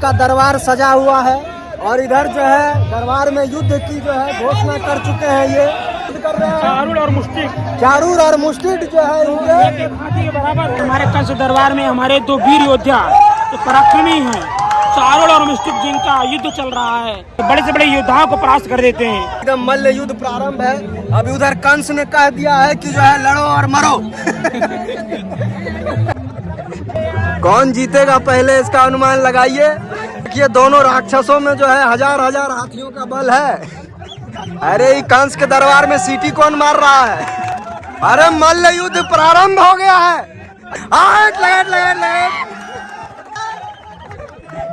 का दरबार सजा हुआ है और इधर जो है दरबार में युद्ध की जो है घोषणा कर चुके हैं। ये युद्ध कर रहे हैं चारूर और मुस्टिक जो है इनके हाथी के बराबर। हमारे कंस दरबार में हमारे दो वीर योद्धा जो पराक्रमी हैं, चारूर और मुस्टिक, जिनका युद्ध चल रहा है, तो बड़े से बड़े योद्धाओं को परास्त कर देते हैं। एकदम मल्ल युद्ध प्रारंभ है। अभी उधर कंस ने कह दिया है कि जो है लड़ो और मरो। कौन जीतेगा पहले इसका अनुमान लगाइए। ये दोनों राक्षसों में जो है हजार हजार हाथियों का बल है। अरे ये कंस के दरबार में सीटी कौन मार रहा है? अरे मल्ल युद्ध प्रारंभ हो गया है।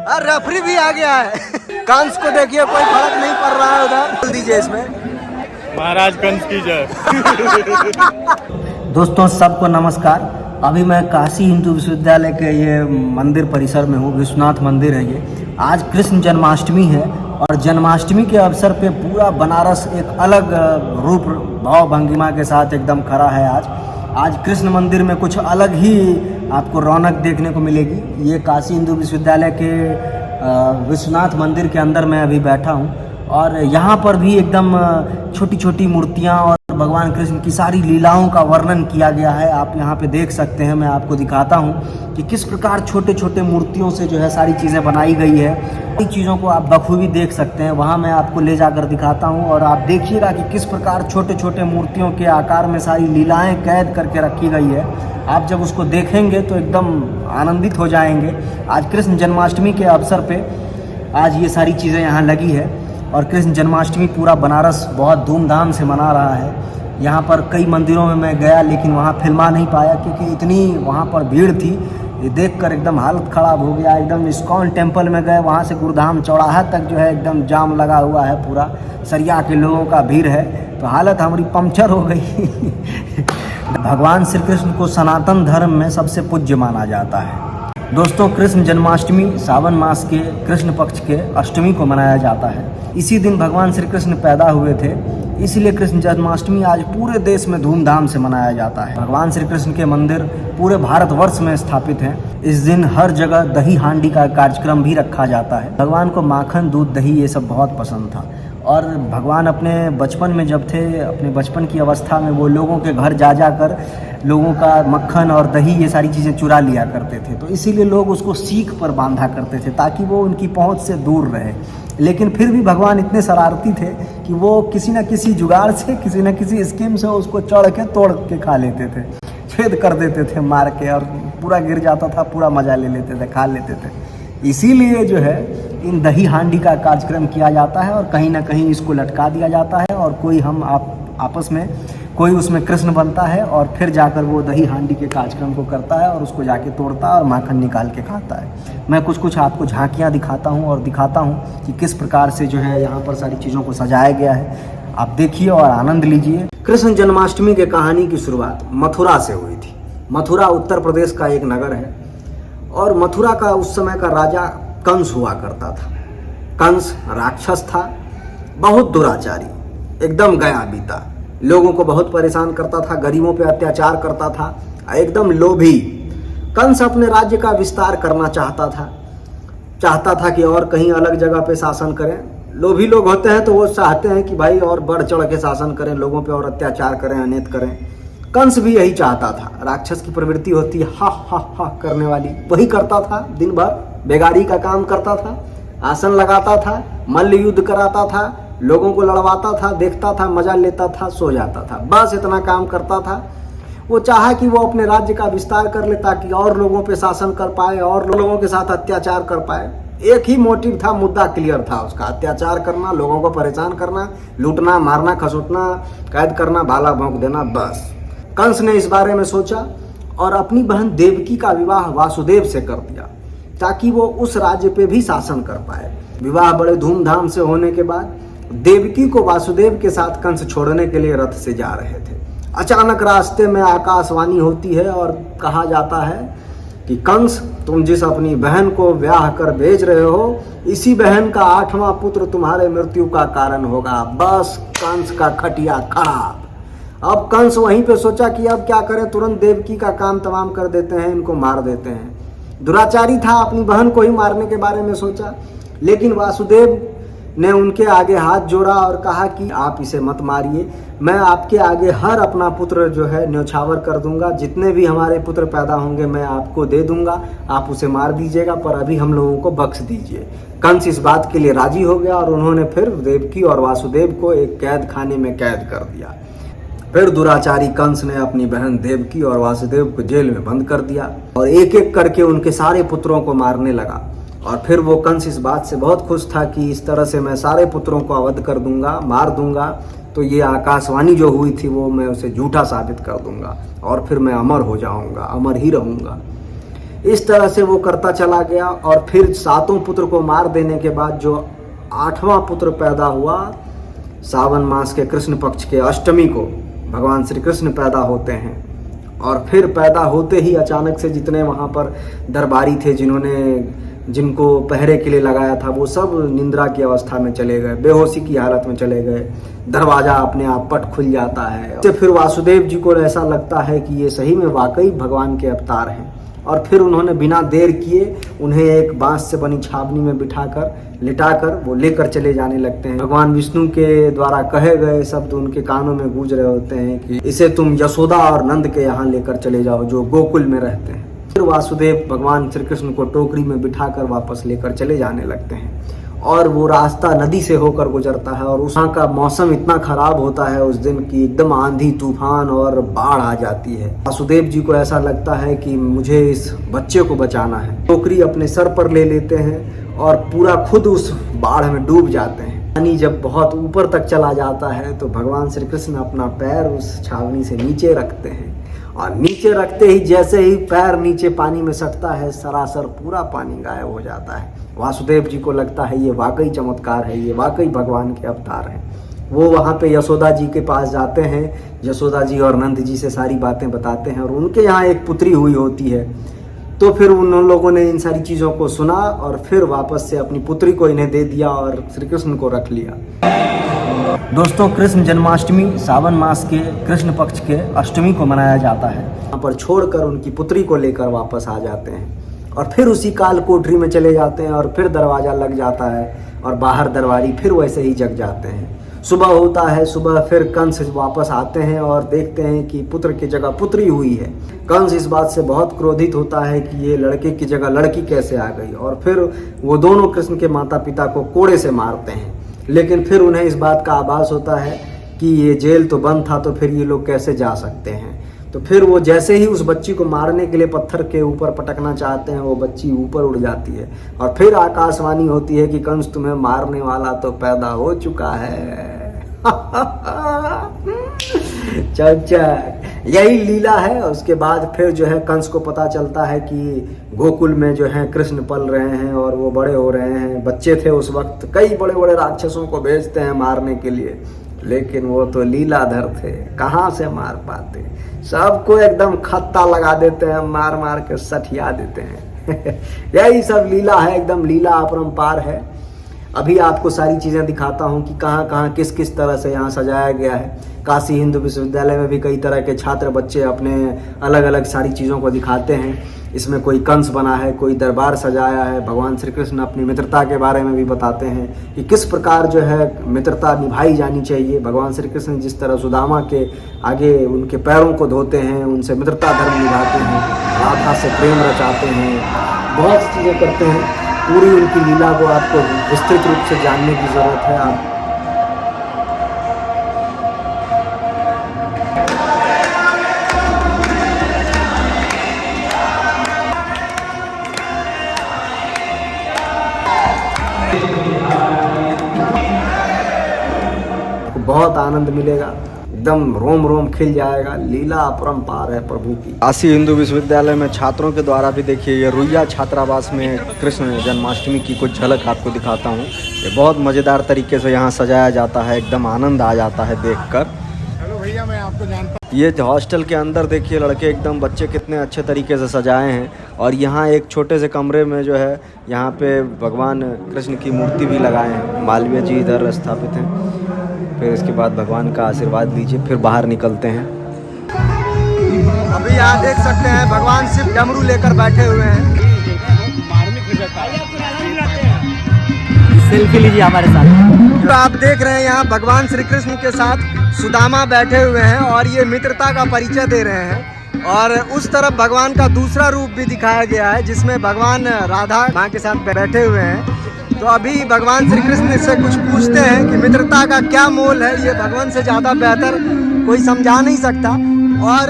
अरे रेफरी भी आ गया है। कंस को देखिए कोई फर्क नहीं पड़ रहा है उधर। बोल दीजिए इसमें महाराज कंस की जय। दोस्तों सबको नमस्कार। अभी मैं काशी हिंदू विश्वविद्यालय के ये मंदिर परिसर में हूँ। विश्वनाथ मंदिर है ये। आज कृष्ण जन्माष्टमी है और जन्माष्टमी के अवसर पे पूरा बनारस एक अलग रूप भाव भंगिमा के साथ एकदम खड़ा है। आज कृष्ण मंदिर में कुछ अलग ही आपको रौनक देखने को मिलेगी। ये काशी हिंदू विश्वविद्यालय के विश्वनाथ मंदिर के अंदर मैं अभी बैठा हूँ और यहाँ पर भी एकदम छोटी छोटी मूर्तियाँ और भगवान कृष्ण की सारी लीलाओं का वर्णन किया गया है। आप यहाँ पे देख सकते हैं। मैं आपको दिखाता हूँ कि किस प्रकार छोटे छोटे मूर्तियों से जो है सारी चीज़ें बनाई गई है। इन चीज़ों को आप बखूबी देख सकते हैं। वहाँ मैं आपको ले जाकर दिखाता हूँ और आप देखिएगा कि किस प्रकार छोटे छोटे मूर्तियों के आकार में सारी लीलाएँ कैद करके रखी गई है। आप जब उसको देखेंगे तो एकदम आनंदित हो जाएंगे। आज कृष्ण जन्माष्टमी के अवसर पर आज ये सारी चीज़ें यहाँ लगी है और कृष्ण जन्माष्टमी पूरा बनारस बहुत धूमधाम से मना रहा है। यहाँ पर कई मंदिरों में मैं गया लेकिन वहाँ फिल्मा नहीं पाया क्योंकि इतनी वहाँ पर भीड़ थी। ये देखकर एकदम हालत ख़राब हो गया। एकदम इस्कॉन टेम्पल में गए, वहाँ से गुरुधाम चौराहा तक जो है एकदम जाम लगा हुआ है। पूरा सरिया के लोगों का भीड़ है तो हालत हमारी पंक्चर हो गई। भगवान श्री कृष्ण को सनातन धर्म में सबसे पूज्य माना जाता है। दोस्तों कृष्ण जन्माष्टमी सावन मास के कृष्ण पक्ष के अष्टमी को मनाया जाता है। इसी दिन भगवान श्री कृष्ण पैदा हुए थे, इसलिए कृष्ण जन्माष्टमी आज पूरे देश में धूमधाम से मनाया जाता है। भगवान श्री कृष्ण के मंदिर पूरे भारतवर्ष में स्थापित हैं। इस दिन हर जगह दही हांडी का कार्यक्रम भी रखा जाता है। भगवान को माखन, दूध, दही ये सब बहुत पसंद था और भगवान अपने बचपन में जब थे, अपने बचपन की अवस्था में वो लोगों के घर जा कर लोगों का मक्खन और दही ये सारी चीज़ें चुरा लिया करते थे। तो इसीलिए लोग उसको सीख पर बांधा करते थे ताकि वो उनकी पहुंच से दूर रहे। लेकिन फिर भी भगवान इतने शरारती थे कि वो किसी न किसी जुगाड़ से, किसी न किसी स्कीम से उसको चढ़ के तोड़ के खा लेते थे, छेद कर देते थे मार के, और पूरा गिर जाता था, पूरा मज़ा ले लेते थे, खा लेते थे। इसीलिए जो है इन दही हांडी का कार्यक्रम किया जाता है और कहीं ना कहीं इसको लटका दिया जाता है और कोई हम आपस में कोई उसमें कृष्ण बनता है और फिर जाकर वो दही हांडी के कार्यक्रम को करता है और उसको जाके तोड़ता है और माखन निकाल के खाता है। मैं कुछ आपको झांकियाँ दिखाता हूँ और दिखाता हूँ कि किस प्रकार से जो है यहाँ पर सारी चीज़ों को सजाया गया है। आप देखिए और आनंद लीजिए। कृष्ण जन्माष्टमी के कहानी की शुरुआत मथुरा से हुई थी। मथुरा उत्तर प्रदेश का एक नगर है और मथुरा का उस समय का राजा कंस हुआ करता था। कंस राक्षस था, बहुत दुराचारी, एकदम गया बीता, लोगों को बहुत परेशान करता था, गरीबों पे अत्याचार करता था, एकदम लोभी। कंस अपने राज्य का विस्तार करना चाहता था कि और कहीं अलग जगह पे शासन करें। लोभी लोग होते हैं तो वो चाहते हैं कि भाई और बढ़ चढ़ के शासन करें, लोगों पे और अत्याचार करें, अनित करें। कंस भी यही चाहता था। राक्षस की प्रवृत्ति होती है हा करने वाली, वही करता था। दिन भर बेगारी का काम करता था, आसन लगाता था, मल्ल युद्ध कराता था, लोगों को लड़वाता था, देखता था, मजा लेता था, सो जाता था, बस इतना काम करता था। वो चाहा कि वो अपने राज्य का विस्तार कर ले ताकि और लोगों पे शासन कर पाए और लोगों के साथ अत्याचार कर पाए। एक ही मोटिव था, मुद्दा क्लियर था उसका, अत्याचार करना, लोगों को परेशान करना, लूटना, मारना, खसोटना, कैद करना, भाला भोंक देना, बस। कंस ने इस बारे में सोचा और अपनी बहन देवकी का विवाह वासुदेव से कर दिया ताकि वो उस राज्य पे भी शासन कर पाए। विवाह बड़े धूमधाम से होने के बाद देवकी को वासुदेव के साथ कंस छोड़ने के लिए रथ से जा रहे थे। अचानक रास्ते में आकाशवाणी होती है और कहा जाता है कि कंस, तुम जिस अपनी बहन को ब्याह कर भेज रहे हो, इसी बहन का 8वां पुत्र तुम्हारे मृत्यु का कारण होगा। बस कंस का खटिया खराब। अब कंस वहीं पे सोचा कि अब क्या करें, तुरंत देवकी का काम तमाम कर देते हैं, इनको मार देते हैं। दुराचारी था, अपनी बहन को ही मारने के बारे में सोचा। लेकिन वासुदेव ने उनके आगे हाथ जोड़ा और कहा कि आप इसे मत मारिए, मैं आपके आगे हर अपना पुत्र जो है न्यौछावर कर दूंगा, जितने भी हमारे पुत्र पैदा होंगे मैं आपको दे दूंगा, आप उसे मार दीजिएगा, पर अभी हम लोगों को बख्श दीजिए। कंस इस बात के लिए राजी हो गया और उन्होंने फिर देवकी और वासुदेव को एक कैद खाने में कैद कर दिया। फिर दुराचारी कंस ने अपनी बहन देवकी और वासुदेव को जेल में बंद कर दिया और एक एक करके उनके सारे पुत्रों को मारने लगा। और फिर वो कंस इस बात से बहुत खुश था कि इस तरह से मैं सारे पुत्रों को अवध कर दूंगा, मार दूंगा, तो ये आकाशवाणी जो हुई थी वो मैं उसे झूठा साबित कर दूंगा और फिर मैं अमर हो जाऊंगा, अमर ही रहूंगा। इस तरह से वो करता चला गया और फिर 7 पुत्र को मार देने के बाद जो 8वां पुत्र पैदा हुआ, सावन मास के कृष्ण पक्ष के अष्टमी को भगवान श्री कृष्ण पैदा होते हैं। और फिर पैदा होते ही अचानक से जितने वहाँ पर दरबारी थे जिनको पहरे के लिए लगाया था, वो सब निंद्रा की अवस्था में चले गए, बेहोशी की हालत में चले गए। दरवाजा अपने आप पट खुल जाता है। तो फिर वासुदेव जी को ऐसा लगता है कि ये सही में वाकई भगवान के अवतार हैं और फिर उन्होंने बिना देर किए उन्हें एक बांस से बनी छावनी में बिठाकर लिटाकर वो लेकर चले जाने लगते हैं। भगवान विष्णु के द्वारा कहे गए शब्द उनके कानों में गूंज रहे होते हैं कि इसे तुम यशोदा और नंद के यहाँ लेकर चले जाओ, जो गोकुल में रहते हैं। फिर वासुदेव भगवान श्री कृष्ण को टोकरी में बिठाकर वापस लेकर चले जाने लगते हैं और वो रास्ता नदी से होकर गुजरता है और वहाँ का मौसम इतना खराब होता है उस दिन की एकदम आंधी तूफान और बाढ़ आ जाती है। वासुदेव जी को ऐसा लगता है कि मुझे इस बच्चे को बचाना है। टोकरी अपने सर पर ले लेते हैं और पूरा खुद उस बाढ़ में डूब जाते हैं। पानी जब बहुत ऊपर तक चला जाता है तो भगवान श्री कृष्ण अपना पैर उस छावनी से नीचे रखते हैं और नीचे रखते ही जैसे ही पैर नीचे पानी में सटता है, सरासर पूरा पानी गायब हो जाता है। वासुदेव जी को लगता है ये वाकई चमत्कार है, ये वाकई भगवान के अवतार हैं। वो वहाँ पे यशोदा जी के पास जाते हैं, यशोदा जी और नंद जी से सारी बातें बताते हैं और उनके यहाँ एक पुत्री हुई होती है। तो फिर उन लोगों ने इन सारी चीज़ों को सुना और फिर वापस से अपनी पुत्री को इन्हें दे दिया और श्री कृष्ण को रख लिया। दोस्तों, कृष्ण जन्माष्टमी सावन मास के कृष्ण पक्ष के अष्टमी को मनाया जाता है। यहाँ पर छोड़कर उनकी पुत्री को लेकर वापस आ जाते हैं और फिर उसी काल कोठरी में चले जाते हैं और फिर दरवाज़ा लग जाता है और बाहर दरबारी फिर वैसे ही जग जाते हैं। सुबह होता है, सुबह फिर कंस वापस आते हैं और देखते हैं कि पुत्र की जगह पुत्री हुई है। कंस इस बात से बहुत क्रोधित होता है कि ये लड़के की जगह लड़की कैसे आ गई और फिर वो दोनों कृष्ण के माता पिता को कोड़े से मारते हैं। लेकिन फिर उन्हें इस बात का आभास होता है कि ये जेल तो बंद था, तो फिर ये लोग कैसे जा सकते हैं। तो फिर वो जैसे ही उस बच्ची को मारने के लिए पत्थर के ऊपर पटकना चाहते हैं, वो बच्ची ऊपर उड़ जाती है और फिर आकाशवाणी होती है कि कंस तुम्हें मारने वाला तो पैदा हो चुका है। यही लीला है। उसके बाद फिर जो है कंस को पता चलता है कि गोकुल में जो है कृष्ण पल रहे हैं और वो बड़े हो रहे हैं। बच्चे थे उस वक्त, कई बड़े बड़े राक्षसों को भेजते हैं मारने के लिए, लेकिन वो तो लीलाधर थे, कहाँ से मार पाते। सबको एकदम खत्ता लगा देते हैं, मार मार के सठिया देते हैं। यही सब लीला है, एकदम लीला अपरंपार है। अभी आपको सारी चीज़ें दिखाता हूँ कि कहाँ कहाँ किस किस तरह से यहाँ सजाया गया है। काशी हिंदू विश्वविद्यालय में भी कई तरह के छात्र बच्चे अपने अलग अलग सारी चीज़ों को दिखाते हैं। इसमें कोई कंस बना है, कोई दरबार सजाया है। भगवान श्री कृष्ण अपनी मित्रता के बारे में भी बताते हैं कि किस प्रकार जो है मित्रता निभाई जानी चाहिए। भगवान श्री कृष्ण जिस तरह सुदामा के आगे उनके पैरों को धोते हैं, उनसे मित्रता धर्म निभाते हैं, राधा से प्रेम रचाते हैं, बहुत सी चीज़ें करते हैं। पूरी उनकी लीला को आपको विस्तृत रूप से जानने की ज़रूरत है। आप बहुत आनंद मिलेगा, एकदम रोम रोम खिल जाएगा। लीला अपरंपार है प्रभु की। काशी हिंदू विश्वविद्यालय में छात्रों के द्वारा भी देखिए, ये रुइया छात्रावास में कृष्ण जन्माष्टमी की कुछ झलक आपको दिखाता हूँ। ये बहुत मज़ेदार तरीके से यहाँ सजाया जाता है, एकदम आनंद आ जाता है देखकर। हेलो भैया, मैं आपको जानता हूँ। ये हॉस्टल के अंदर देखिए लड़के एकदम बच्चे कितने अच्छे तरीके से सजाए हैं और यहाँ एक छोटे से कमरे में जो है यहाँ पे भगवान कृष्ण की मूर्ति भी लगाए हैं। मालवीय जी इधर स्थापित हैं। फिर इसके बाद भगवान का आशीर्वाद लीजिए, फिर बाहर निकलते हैं। अभी यहाँ देख सकते हैं भगवान शिव डमरू लेकर बैठे हुए हैं। सेल्फी लीजिए हमारे साथ। तो आप देख रहे हैं यहाँ भगवान श्री कृष्ण के साथ सुदामा बैठे हुए हैं और ये मित्रता का परिचय दे रहे हैं। और उस तरफ भगवान का दूसरा रूप भी दिखाया गया है जिसमें भगवान राधा माँ के साथ बैठे हुए हैं। तो अभी भगवान श्री कृष्ण से कुछ पूछते हैं कि मित्रता का क्या मोल है, ये भगवान से ज़्यादा बेहतर कोई समझा नहीं सकता। और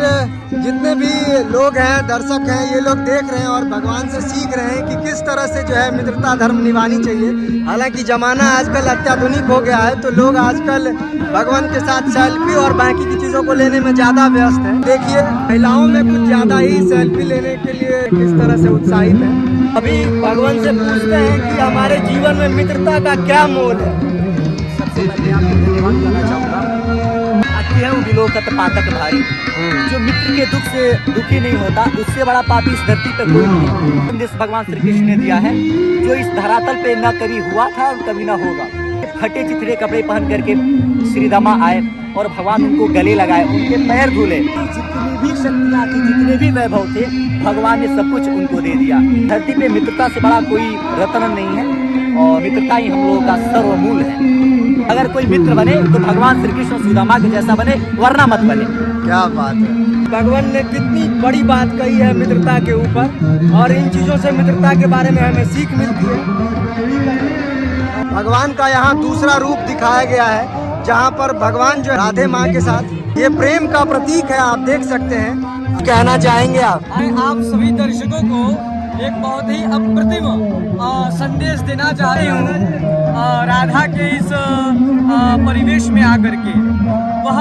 जितने भी लोग हैं, दर्शक हैं, ये लोग देख रहे हैं और भगवान से सीख रहे हैं कि किस तरह से जो है मित्रता धर्म निभानी चाहिए। हालांकि ज़माना आजकल अत्याधुनिक हो गया है तो लोग आजकल भगवान के साथ सेल्फी और बाकी की चीज़ों को लेने में ज़्यादा व्यस्त हैं। देखिए महिलाओं में कुछ ज़्यादा ही सेल्फी लेने के लिए किस तरह से उत्साहित है। अभी भगवान से पूछते हैं कि हमारे जीवन में मित्रता का क्या मोल है। सबसे पहले आपको धन्यवाद करना चाहूँगा। विलोकत पातक भारी, जो मित्र के दुख से दुखी नहीं होता उससे बड़ा पापी इस धरती पे कोई नहीं। संदेश भगवान श्री कृष्ण ने दिया है जो इस धरातल पे न कभी हुआ था और कभी ना होगा। फटे चिथड़े कपड़े पहन करके श्री रामा आए और भगवान उनको गले लगाए, उनके पैर धुले। जितनी भी शक्तियाँ थी, जितने भी वैभव थे, भगवान ने सब कुछ उनको दे दिया। धरती पे मित्रता से बड़ा कोई रत्न नहीं है और मित्रता ही हम लोगों का सर्वमूल है। अगर कोई मित्र बने तो भगवान श्री कृष्ण सुदामा के जैसा बने, वरना मत बने। क्या बात है, भगवान ने कितनी बड़ी बात कही है मित्रता के ऊपर, और इन चीज़ों से मित्रता के बारे में हमें सीख मिलती है। भगवान का यहाँ दूसरा रूप दिखाया गया है जहाँ पर भगवान जो राधे माँ के साथ, ये प्रेम का प्रतीक है, आप देख सकते हैं। कहना चाहेंगे आप सभी दर्शकों को एक बहुत ही अप्रतिम संदेश देना चाहती हूँ। राधा के इस परिवेश में आकर के वह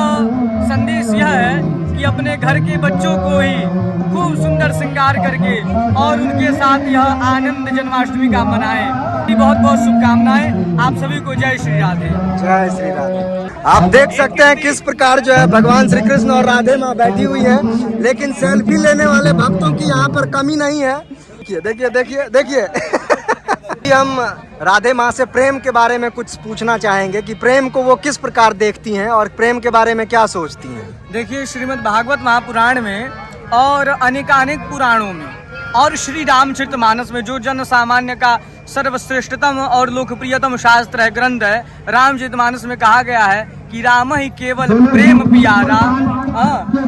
संदेश यह है कि अपने घर के बच्चों को ही खूब सुंदर श्रृंगार करके और उनके साथ यह आनंद जन्माष्टमी का मनाएं। बहुत बहुत शुभकामनाएं आप सभी को। जय श्री राधे। जय श्री राधे। आप देख सकते हैं किस प्रकार जो है भगवान श्री कृष्ण और राधे माँ बैठी हुई है, लेकिन सेल्फी लेने वाले भक्तों की यहाँ पर कमी नहीं है। देखिए देखिए देखिए हम राधे माँ से प्रेम के बारे में कुछ पूछना चाहेंगे कि प्रेम को वो किस प्रकार देखती हैं और प्रेम के बारे में क्या सोचती हैं। देखिए, श्रीमद् भागवत महापुराण में और अनेकानेक पुराणों में और श्री रामचरितमानस में, जो जन सामान्य का सर्वश्रेष्ठतम और लोकप्रियतम शास्त्र है, ग्रंथ है, रामचरितमानस में कहा गया है कि राम ही केवल प्रेम प्यारा।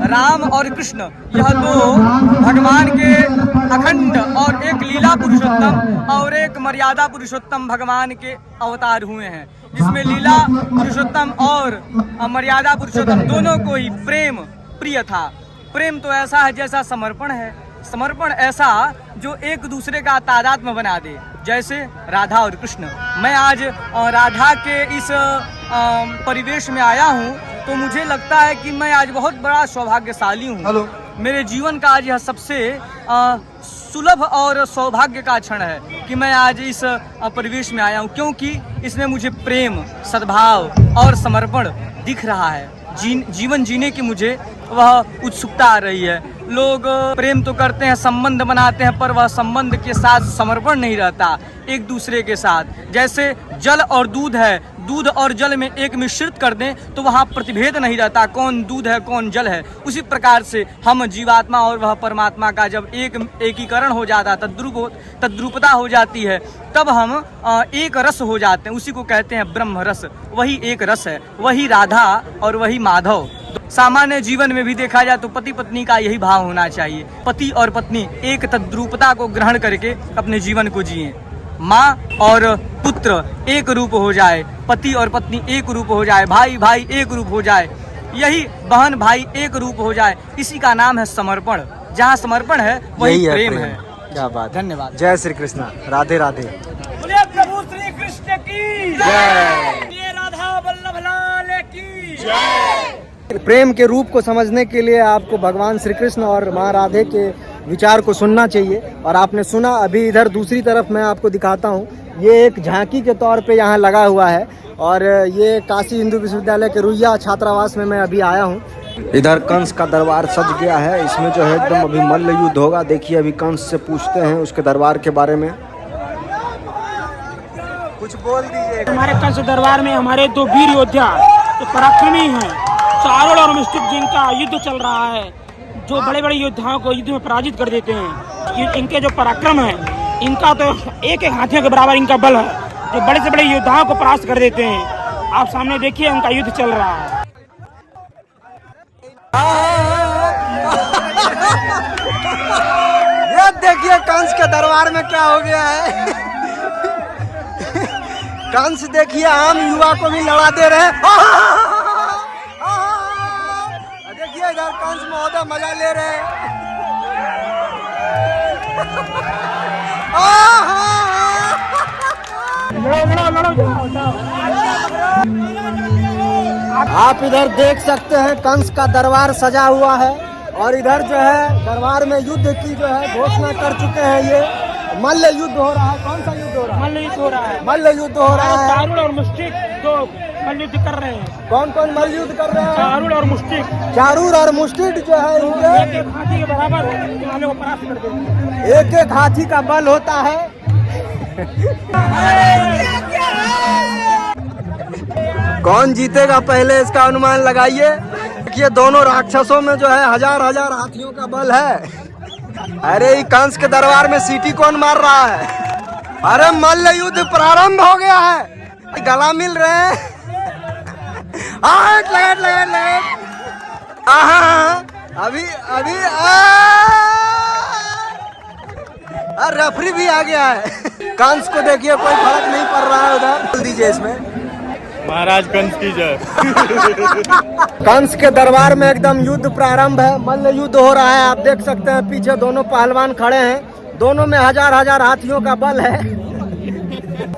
राम और कृष्ण यह दो भगवान के अखंड और एक लीला पुरुषोत्तम और एक मर्यादा पुरुषोत्तम भगवान के अवतार हुए हैं, जिसमें लीला पुरुषोत्तम और मर्यादा पुरुषोत्तम दोनों को ही प्रेम प्रिय था। प्रेम तो ऐसा है जैसा समर्पण है, समर्पण ऐसा जो एक दूसरे का तादात्म्य बना दे, जैसे राधा और कृष्ण। मैं आज राधा के इस परिवेश में आया हूँ तो मुझे लगता है कि मैं आज बहुत बड़ा सौभाग्यशाली हूँ। मेरे जीवन का आज यह सबसे सुलभ और सौभाग्य का क्षण है कि मैं आज इस परिवेश में आया हूँ, क्योंकि इसमें मुझे प्रेम, सद्भाव और समर्पण दिख रहा है। जीवन जीने की मुझे वह उत्सुकता आ रही है। लोग प्रेम तो करते हैं, संबंध बनाते हैं, पर वह संबंध के साथ समर्पण नहीं रहता एक दूसरे के साथ। जैसे जल और दूध है, दूध और जल में एक मिश्रित कर दें तो वहाँ प्रतिभेद नहीं रहता, कौन दूध है कौन जल है। उसी प्रकार से हम जीवात्मा और वह परमात्मा का जब एकीकरण हो जाता, तद्रूपता हो जाती है, तब हम एक रस हो जाते हैं। उसी को कहते हैं ब्रह्म रस। वही एक रस है, वही राधा और वही माधव। सामान्य जीवन में भी देखा जाए तो पति पत्नी का यही भाव होना चाहिए। पति और पत्नी एक तद्रूपता को ग्रहण करके अपने जीवन को जिए। माँ और पुत्र एक रूप हो जाए, पति और पत्नी एक रूप हो जाए, भाई भाई एक रूप हो जाए, यही बहन भाई एक रूप हो जाए। इसी का नाम है समर्पण। जहाँ समर्पण है वही प्रेम है। क्या बात। धन्यवाद। जय श्री कृष्ण। राधे राधे। बोले प्रभु श्री कृष्ण की जय। राधा वल्लभ लाल की जय। प्रेम के रूप को समझने के लिए आपको भगवान श्री कृष्ण और माँ राधे के विचार को सुनना चाहिए। और आपने सुना। अभी इधर दूसरी तरफ मैं आपको दिखाता हूँ, ये एक झांकी के तौर पे यहाँ लगा हुआ है और ये काशी हिंदू विश्वविद्यालय के रुइया छात्रावास में मैं अभी आया हूँ। इधर कंस का दरबार सज गया है। इसमें जो है एकदम अभी मल्ल युद्ध होगा। देखिए अभी कंस से पूछते हैं उसके दरबार के बारे में। कुछ बोल दीजिए। हमारे कंस दरबार में हमारे दो वीर योद्धा जो पराक्रमी हैं, चारों और मिस्टिक जिनका युद्ध चल रहा है, जो बड़े बड़े योद्धाओं को युद्ध में पराजित कर देते हैं। इनके जो पराक्रम है, इनका तो एक एक हाथियों के बराबर इनका बल है। जो बड़े से बड़े योद्धाओं को परास्त कर देते हैं। आप सामने देखिए उनका युद्ध चल रहा है। ये देखिए कंस के दरबार में क्या हो गया है। कंस देखिए आम युवा को भी लड़ा दे रहे हैं। देखिए इधर कंस महोदय मजा ले रहे हैं। आप इधर देख सकते हैं कंस का दरबार सजा हुआ है और इधर जो है दरबार में युद्ध की जो है घोषणा कर चुके हैं। ये मल्ल युद्ध हो रहा है। कौन सा युद्ध हो रहा है? मल्ल युद्ध हो रहा है। मल्ल युद्ध हो रहा है। चारुल और मुष्टिक दो मल्ल युद्ध कर रहे हैं। कौन कौन मल्ल युद्ध कर रहे हैं? चारुल और मुष्टिक। चारूर और मुष्टिक जो है इनके एक हाथी के बराबर वाले को परास्त कर देते हैं। एक एक हाथी का बल होता है। कौन जीतेगा पहले इसका अनुमान लगाइए। ये दोनों राक्षसों में जो है हजार हजार हाथियों का बल है। अरे ये कंस के दरबार में सीटी कौन मार रहा है? अरे मल्ल युद्ध प्रारंभ हो गया है। गला मिल रहे हैं। अभी अभी रेफरी भी आ गया है। कंस को देखिए कोई फर्क नहीं पड़ रहा है उधर। बोल दीजिए इसमें महाराज कंस की जय। कंस के दरबार में एकदम युद्ध प्रारंभ है। मल्ल युद्ध हो रहा है। आप देख सकते हैं पीछे दोनों पहलवान खड़े हैं। दोनों में हजार हजार हाथियों का बल है।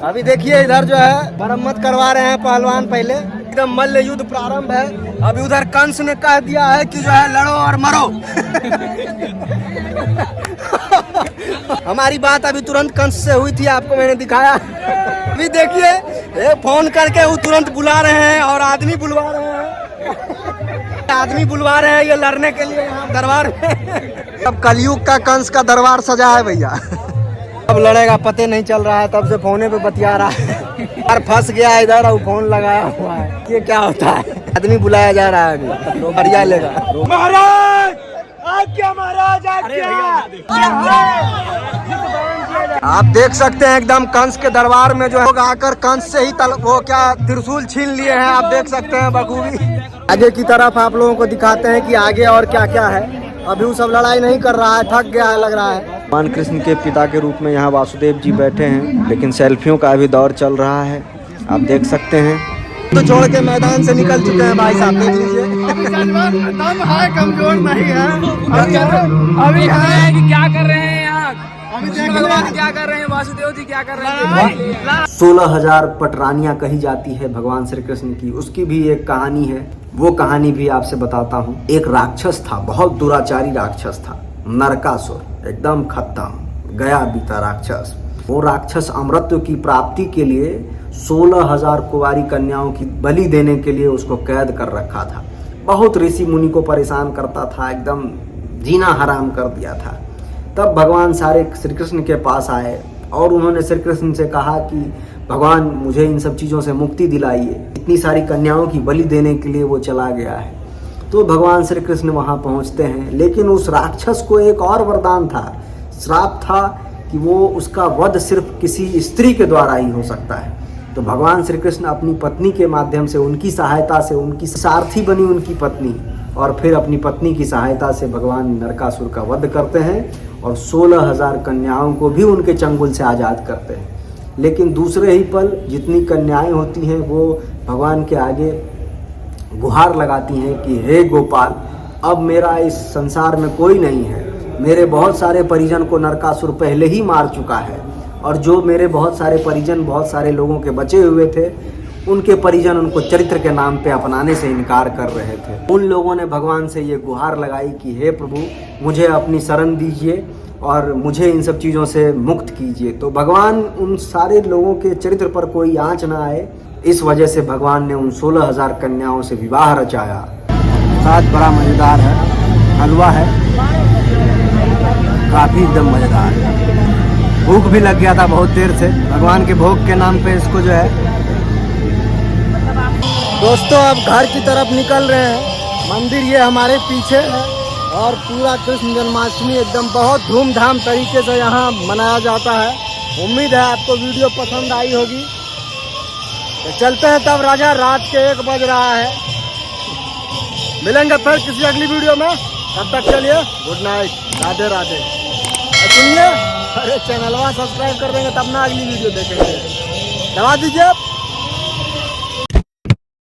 अभी देखिए इधर जो है मरम्मत करवा रहे हैं पहलवान। पहले एकदम मल्ल युद्ध प्रारंभ है। अभी उधर कंस ने कह दिया है कि जो है लड़ो और मरो। हमारी बात अभी तुरंत कंस से हुई थी, आपको मैंने दिखाया। अभी देखिए ये फोन करके वो तुरंत बुला रहे हैं और आदमी बुलवा रहे हैं। आदमी बुलवा रहे हैं ये लड़ने के लिए यहाँ दरबार में। अब कलयुग का कंस का दरबार सजा है भैया। अब लड़ेगा पते नहीं चल रहा है। तब से फोने पे बतिया रहा है। यार फंस गया इधर और फोन लगाया हुआ है। ये क्या होता है? आदमी बुलाया जा रहा है अभी। बढ़िया लेगा। महाराज आज्ञा, महाराज आज्ञा। आप देख सकते हैं एकदम कंस के दरबार में जो है लोग आकर कंस से ही वो क्या त्रिशूल छीन लिए हैं। आप देख सकते हैं बखूबी। आगे की तरफ आप लोगों को दिखाते हैं कि आगे और क्या क्या है। अभी वो सब लड़ाई नहीं कर रहा है, थक गया है लग रहा है। भगवान कृष्ण के पिता के रूप में यहाँ वासुदेव जी बैठे हैं, लेकिन सेल्फियों का अभी दौर चल रहा है। आप देख सकते हैं तो छोड़ के मैदान से निकल चुके हैं भाई साहब। देख लीजिए दम है, कमजोर नहीं है। अभी है कि क्या कर रहे हैं यहाँ? अभी भगवान क्या कर रहे हैं? वासुदेव जी क्या कर रहे हैं? 16,000 पटरानियां कही जाती है भगवान श्री कृष्ण की। उसकी भी एक कहानी है, वो कहानी भी आपसे बताता हूँ। एक राक्षस था, बहुत दुराचारी राक्षस था, नरकासुर, एकदम खत्म गया बीता राक्षस। वो राक्षस अमृत की प्राप्ति के लिए 16,000 कुंवारी कन्याओं की बलि देने के लिए उसको कैद कर रखा था। बहुत ऋषि मुनि को परेशान करता था, एकदम जीना हराम कर दिया था। तब भगवान सारे श्री कृष्ण के पास आए और उन्होंने श्री कृष्ण से कहा कि भगवान मुझे इन सब चीज़ों से मुक्ति दिलाइए। इतनी सारी कन्याओं की बलि देने के लिए वो चला गया है। तो भगवान श्री कृष्ण वहाँ पहुँचते हैं, लेकिन उस राक्षस को एक और वरदान था, श्राप था कि वो उसका वध सिर्फ किसी स्त्री के द्वारा ही हो सकता है। तो भगवान श्री कृष्ण अपनी पत्नी के माध्यम से, उनकी सहायता से, उनकी सारथी बनी उनकी पत्नी, और फिर अपनी पत्नी की सहायता से भगवान नरकासुर का वध करते हैं और 16,000 कन्याओं को भी उनके चंगुल से आज़ाद करते हैं। लेकिन दूसरे ही पल जितनी कन्याएं होती हैं वो भगवान के आगे गुहार लगाती हैं कि हे गोपाल, अब मेरा इस संसार में कोई नहीं है। मेरे बहुत सारे परिजन को नरकासुर पहले ही मार चुका है और जो मेरे बहुत सारे परिजन, बहुत सारे लोगों के बचे हुए थे, उनके परिजन उनको चरित्र के नाम पे अपनाने से इनकार कर रहे थे। उन लोगों ने भगवान से ये गुहार लगाई कि हे प्रभु, मुझे अपनी शरण दीजिए और मुझे इन सब चीज़ों से मुक्त कीजिए। तो भगवान उन सारे लोगों के चरित्र पर कोई आँच ना आए, इस वजह से भगवान ने उन 16,000 कन्याओं से विवाह रचाया। साथ बड़ा मज़ेदार है, हलवा है, काफ़ी एकदम मज़ेदार है। भूख भी लग गया था बहुत देर से, भगवान के भोग के नाम पे इसको जो है। दोस्तों अब घर की तरफ निकल रहे हैं। मंदिर ये हमारे पीछे है और पूरा कृष्ण जन्माष्टमी एकदम बहुत धूमधाम तरीके से यहाँ मनाया जाता है। उम्मीद है आपको वीडियो पसंद आई होगी। तो चलते हैं तब राजा, रात के 1 बज रहा है। मिलेंगे फिर किसी अगली वीडियो में, तब तक के लिए गुड नाइट, राधे राधे। सुनिए, अरे चैनलवा सब्सक्राइब कर देंगे तब ना अगली वीडियो देखेंगे। दबा दीजिए।